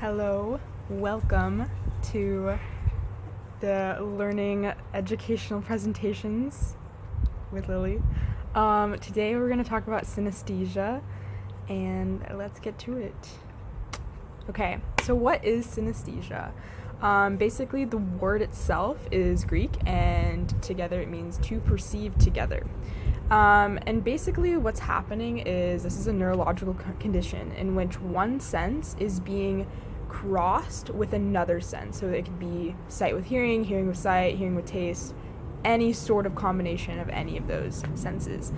Hello, welcome to the Learning Educational Presentations with Lily. Today we're going to talk about synesthesia, and let's get to it. Okay, so what is synesthesia? Basically, the word itself is Greek, and together it means to perceive together. And basically what's happening is this is a neurological condition in which one sense is being crossed with another sense. So it could be sight with hearing, hearing with sight, hearing with taste, any sort of combination of any of those senses.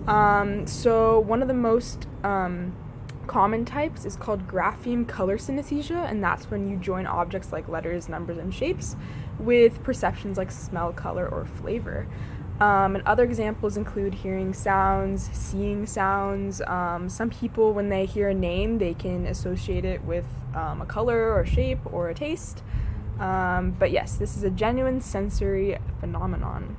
So one of the most common types is called grapheme color synesthesia, and that's when you join objects like letters, numbers, and shapes with perceptions like smell, color, or flavor. And other examples include hearing sounds, seeing sounds. Some people, when they hear a name, they can associate it with a color or a shape or a taste. But yes, this is a genuine sensory phenomenon.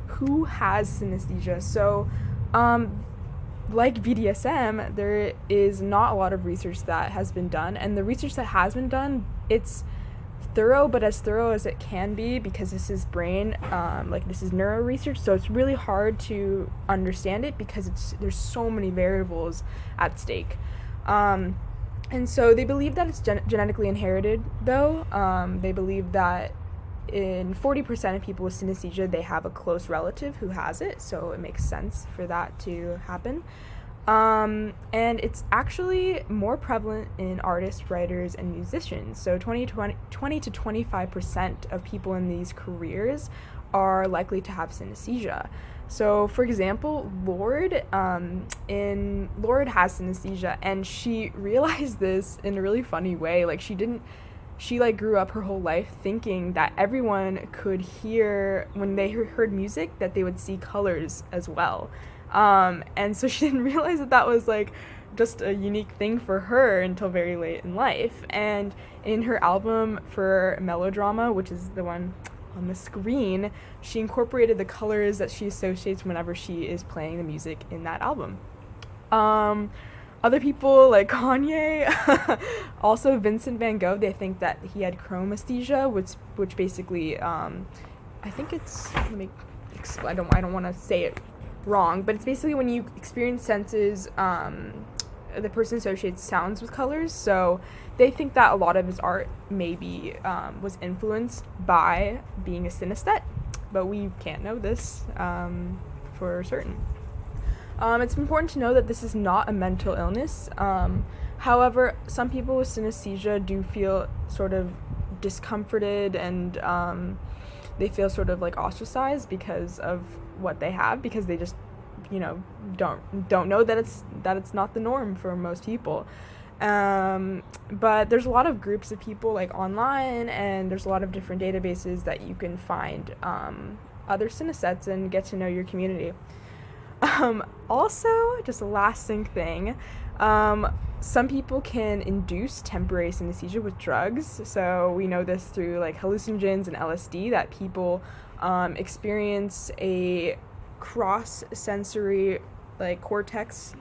Who has synesthesia? So, like BDSM, there is not a lot of research that has been done, and the research that has been done, it's thorough, but as thorough as it can be, because this is brain, this is neuro research, so it's really hard to understand it because there's so many variables at stake. And so they believe that it's genetically inherited, though. They believe that in 40% of people with synesthesia, they have a close relative who has it, so it makes sense for that to happen. And it's actually more prevalent in artists, writers, and musicians. So 20 to 25% of people in these careers are likely to have synesthesia. So, for example, Lorde has synesthesia, and she realized this in a really funny way. She grew up her whole life thinking that everyone could hear, when they heard music, that they would see colors as well. And so she didn't realize that was just a unique thing for her until very late in life. And in her album for Melodrama, which is the one on the screen, she incorporated the colors that she associates whenever she is playing the music in that album. Other people like Kanye, also Vincent van Gogh, they think that he had chromesthesia, which basically, I think it's, let me explain, I don't want to say it wrong, but it's basically when you experience senses, the person associates sounds with colors, so they think that a lot of his art maybe was influenced by being a synesthete, but we can't know this for certain. It's important to know that this is not a mental illness. However, some people with synesthesia do feel sort of discomforted, and they feel sort of ostracized because of what they have, because they just don't know that it's not the norm for most people. But there's a lot of groups of people online, and there's a lot of different databases that you can find other synesthetes and get to know your community. Also, just a lasting thing, some people can induce temporary synesthesia with drugs. So we know this through hallucinogens and LSD, that people experience a cross-sensory cortex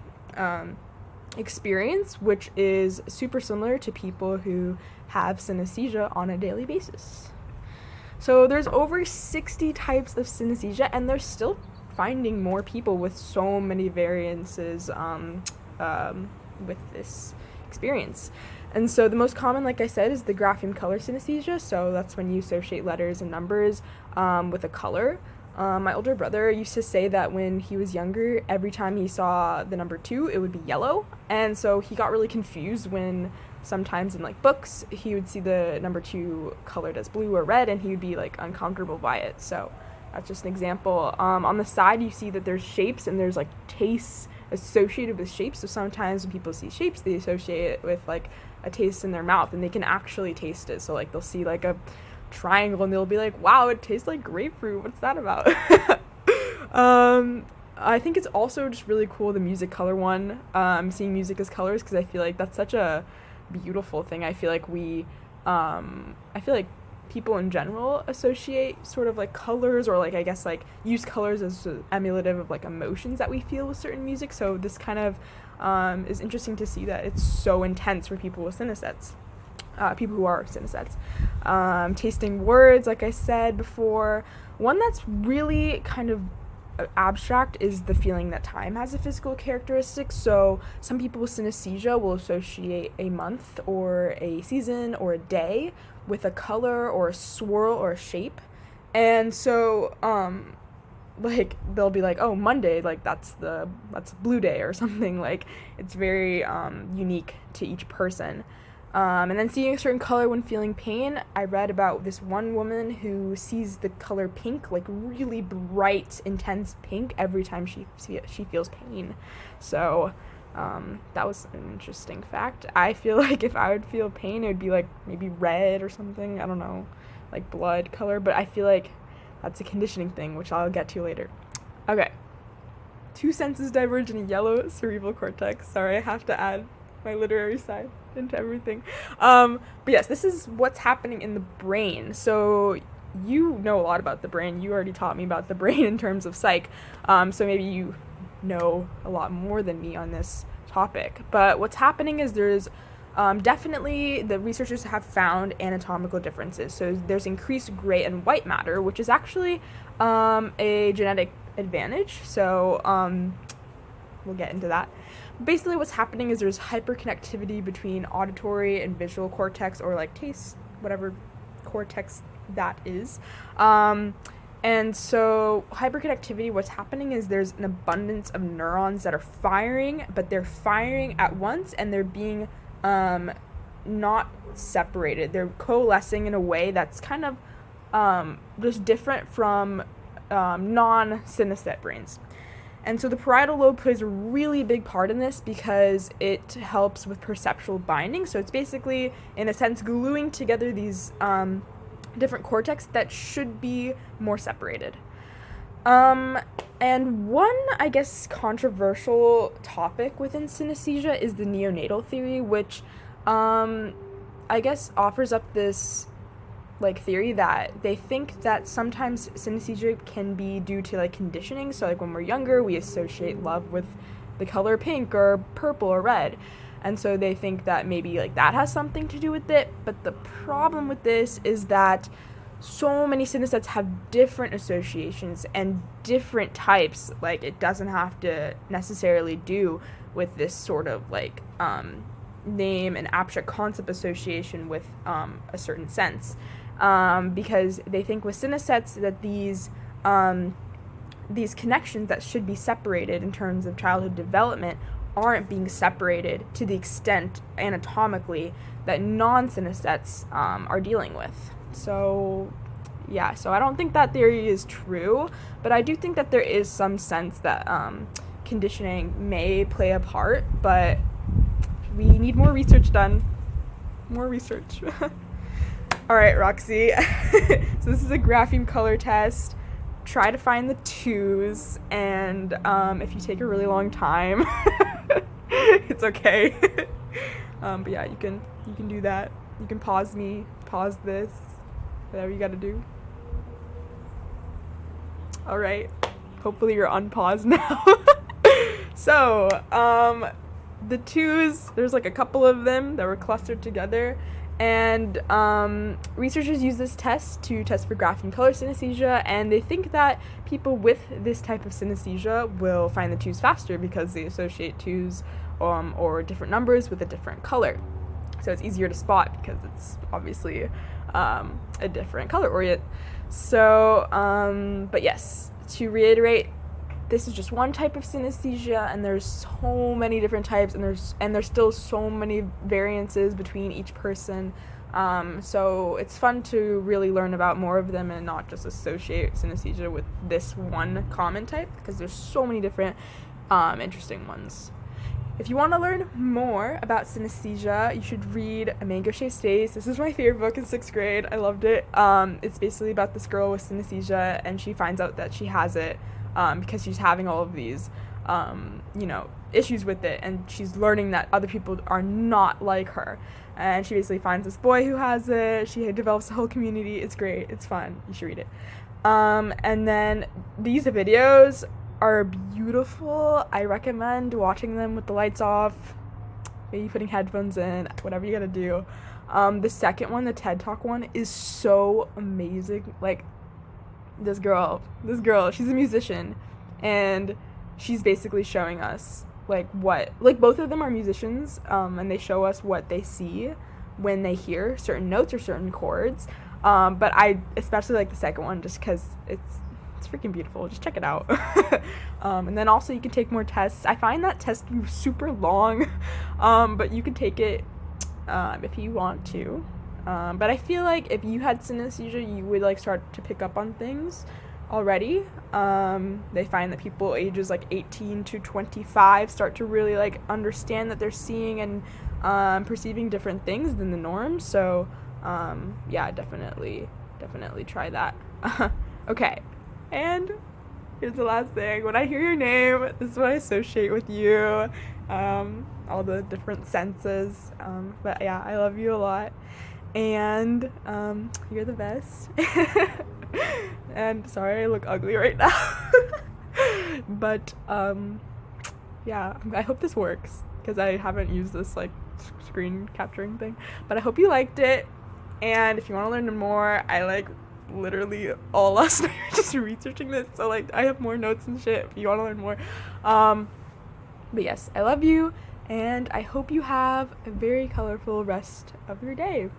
experience, which is super similar to people who have synesthesia on a daily basis. So there's over 60 types of synesthesia, and they're still finding more people with so many variances with this experience. And so the most common, like I said, is the grapheme color synesthesia. So that's when you associate letters and numbers with a color. My older brother used to say that when he was younger, every time he saw the number 2, it would be yellow. And so he got really confused when sometimes in books he would see the number 2 colored as blue or red, and he would be uncomfortable by it. So that's just an example. On the side, you see that there's shapes, and there's tastes associated with shapes. So sometimes when people see shapes, they associate it with a taste in their mouth, and they can actually taste it. So they'll see a triangle, and they'll be like, wow, it tastes like grapefruit. What's that about? I think it's also just really cool, the music color one, seeing music as colors, because I feel that's such a beautiful thing. I feel people in general associate sort of colors, or use colors as emulative of emotions that we feel with certain music. So this kind of is interesting to see that it's so intense for people with synesthetes. people who are synesthetes. Tasting words, like I said before. One that's really kind of abstract is the feeling that time has a physical characteristic. So some people with synesthesia will associate a month or a season or a day with a color or a swirl or a shape. And so like they'll be like, oh, Monday, like that's a blue day or something. Like it's very unique to each person. And then seeing a certain color when feeling pain. I read about this one woman who sees the color pink, like really bright, intense pink, every time she feels pain. So that was an interesting fact. I feel like if I would feel pain, it would be like maybe red or something. I don't know, like blood color. But I feel like that's a conditioning thing, which I'll get to later. Okay. 2 senses diverge in a yellow cerebral cortex. Sorry, I have to add my literary side into everything. But yes, this is what's happening in the brain. So you know a lot about the brain. You already taught me about the brain in terms of psych. So maybe you know a lot more than me on this topic. But what's happening is there's definitely, the researchers have found anatomical differences. So there's increased gray and white matter, which is actually a genetic advantage. So we'll get into that. Basically what's happening is there's hyperconnectivity between auditory and visual cortex, or like taste, whatever cortex that is. And so hyperconnectivity, what's happening is there's an abundance of neurons that are firing, but they're firing at once and they're being not separated. They're coalescing in a way that's kind of just different from non-synesthete brains. And so the parietal lobe plays a really big part in this because it helps with perceptual binding. So it's basically, in a sense, gluing together these different cortex that should be more separated. And one, I guess, controversial topic within synesthesia is the neonatal theory, which I guess offers up this like theory that they think that sometimes synesthesia can be due to like conditioning. So like when we're younger, we associate love with the color pink or purple or red, and so they think that maybe like that has something to do with it. But the problem with this is that so many synesthetes have different associations and different types. Like it doesn't have to necessarily do with this sort of like name and abstract concept association with a certain sense. Because they think with synesthetes that these connections that should be separated in terms of childhood development aren't being separated to the extent anatomically that non-synesthetes are dealing with. So yeah, so I don't think that theory is true, but I do think that there is some sense that conditioning may play a part, but we need more research done. More research. All right, Roxy. So this is a grapheme color test. Try to find the 2s, and if you take a really long time, it's okay. But yeah, you can do that. You can pause this, whatever you gotta do. All right. Hopefully you're unpaused now. So, the 2s, there's like a couple of them that were clustered together. And researchers use this test to test for grapheme color synesthesia, and they think that people with this type of synesthesia will find the 2s faster because they associate 2s or different numbers with a different color. So it's easier to spot because it's obviously a different color orient. So, but yes, to reiterate, this is just one type of synesthesia, and there's so many different types, and there's still so many variances between each person. So it's fun to really learn about more of them and not just associate synesthesia with this one common type, because there's so many different interesting ones. If you want to learn more about synesthesia, you should read A Mango Shaped Space. This is my favorite book in 6th grade. I loved it. It's basically about this girl with synesthesia, and she finds out that she has it because she's having all of these, issues with it, and she's learning that other people are not like her. And she basically finds this boy who has it. She develops a whole community. It's great. It's fun. You should read it. And then these videos are beautiful. I recommend watching them with the lights off, maybe putting headphones in, whatever you gotta do. The second one, the TED Talk one, is so amazing. Like, this girl, she's a musician, and she's basically showing us like both of them are musicians, and they show us what they see when they hear certain notes or certain chords. But I especially like the second one just because it's freaking beautiful. Just check it out. And then also you can take more tests. I find that test super long, but you can take it if you want to. But I feel like if you had synesthesia, you would like start to pick up on things already. They find that people ages like 18 to 25 start to really like understand that they're seeing and perceiving different things than the norm. So yeah, definitely try that. Okay, and here's the last thing. When I hear your name, this is what I associate with you. All the different senses. But yeah, I love you a lot. And you're the best. And sorry I look ugly right now. But yeah, I hope this works because I haven't used this like screen capturing thing. But I hope you liked it. And if you want to learn more, I like literally all last night just researching this. So like I have more notes and shit if you want to learn more. But yes, I love you, and I hope you have a very colorful rest of your day.